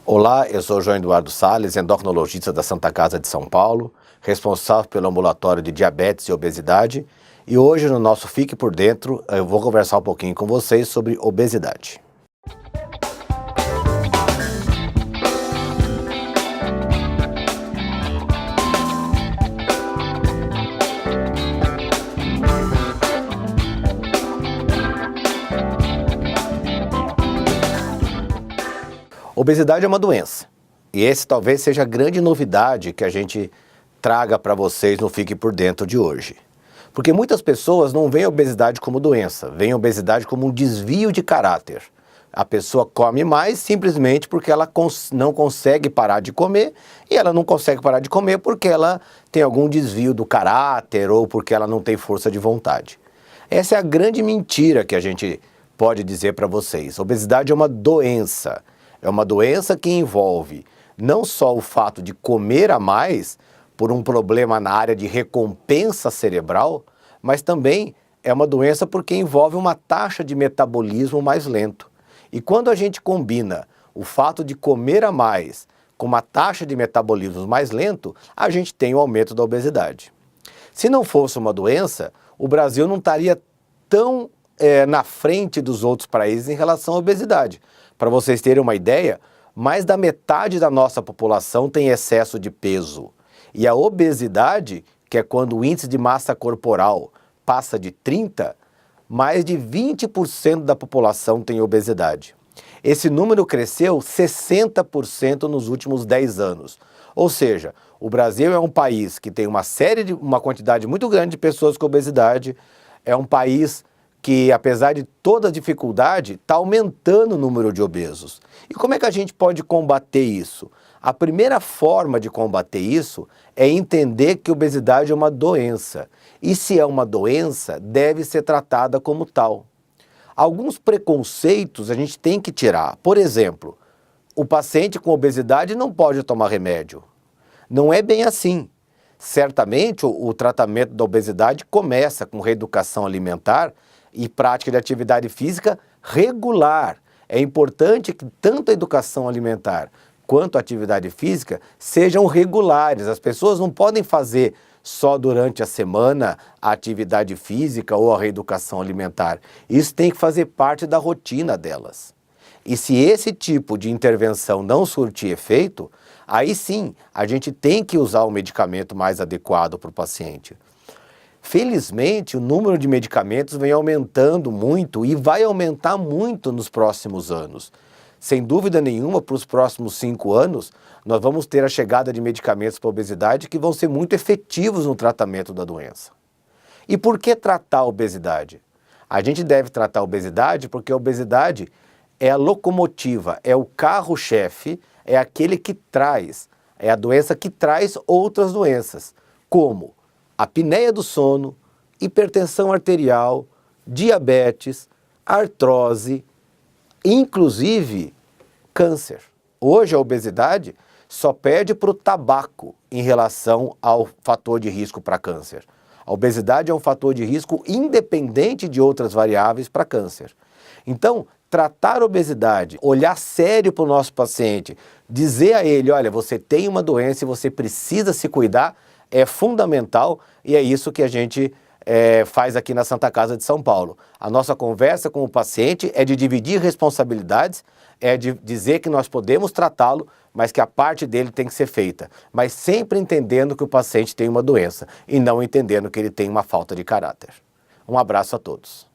Olá, eu sou João Eduardo Salles, endocrinologista da Santa Casa de São Paulo, responsável pelo ambulatório de diabetes e obesidade, e hoje no nosso Fique por Dentro eu vou conversar um pouquinho com vocês sobre obesidade. Obesidade é uma doença, e esse talvez seja a grande novidade que a gente traga para vocês no Fique por Dentro de hoje. Porque muitas pessoas não veem a obesidade como doença, veem a obesidade como um desvio de caráter. A pessoa come mais simplesmente porque ela não consegue parar de comer, e ela não consegue parar de comer porque ela tem algum desvio do caráter ou porque ela não tem força de vontade. Essa é a grande mentira que a gente pode dizer para vocês. Obesidade é uma doença. É uma doença que envolve não só o fato de comer a mais por um problema na área de recompensa cerebral, mas também é uma doença porque envolve uma taxa de metabolismo mais lento. E quando a gente combina o fato de comer a mais com uma taxa de metabolismo mais lento, a gente tem o aumento da obesidade. Se não fosse uma doença, o Brasil não estaria tão na frente dos outros países em relação à obesidade. Para vocês terem uma ideia, mais da metade da nossa população tem excesso de peso. E a obesidade, que é quando o índice de massa corporal passa de 30, mais de 20% da população tem obesidade. Esse número cresceu 60% nos últimos 10 anos. Ou seja, o Brasil é um país que tem uma quantidade muito grande de pessoas com obesidade, é um país que, apesar de toda a dificuldade, está aumentando o número de obesos. E como é que a gente pode combater isso? A primeira forma de combater isso é entender que obesidade é uma doença. E se é uma doença, deve ser tratada como tal. Alguns preconceitos a gente tem que tirar. Por exemplo, o paciente com obesidade não pode tomar remédio. Não é bem assim. Certamente o tratamento da obesidade começa com reeducação alimentar e prática de atividade física regular. É importante que tanto a educação alimentar quanto a atividade física sejam regulares. As pessoas não podem fazer só durante a semana a atividade física ou a reeducação alimentar. Isso tem que fazer parte da rotina delas. E se esse tipo de intervenção não surtir efeito, aí sim a gente tem que usar o medicamento mais adequado para o paciente. Felizmente, o número de medicamentos vem aumentando muito e vai aumentar muito nos próximos anos. Sem dúvida nenhuma, para os próximos 5 anos, nós vamos ter a chegada de medicamentos para a obesidade que vão ser muito efetivos no tratamento da doença. E por que tratar a obesidade? A gente deve tratar a obesidade porque a obesidade é a locomotiva, é o carro-chefe, é aquele que traz, é a doença que traz outras doenças, como apneia do sono, hipertensão arterial, diabetes, artrose, inclusive câncer. Hoje a obesidade só perde para o tabaco em relação ao fator de risco para câncer. A obesidade é um fator de risco independente de outras variáveis para câncer. Então, tratar a obesidade, olhar sério para o nosso paciente, dizer a ele, olha, você tem uma doença e você precisa se cuidar, é fundamental e é isso que a gente faz aqui na Santa Casa de São Paulo. A nossa conversa com o paciente é de dividir responsabilidades, é de dizer que nós podemos tratá-lo, mas que a parte dele tem que ser feita. Mas sempre entendendo que o paciente tem uma doença e não entendendo que ele tem uma falta de caráter. Um abraço a todos.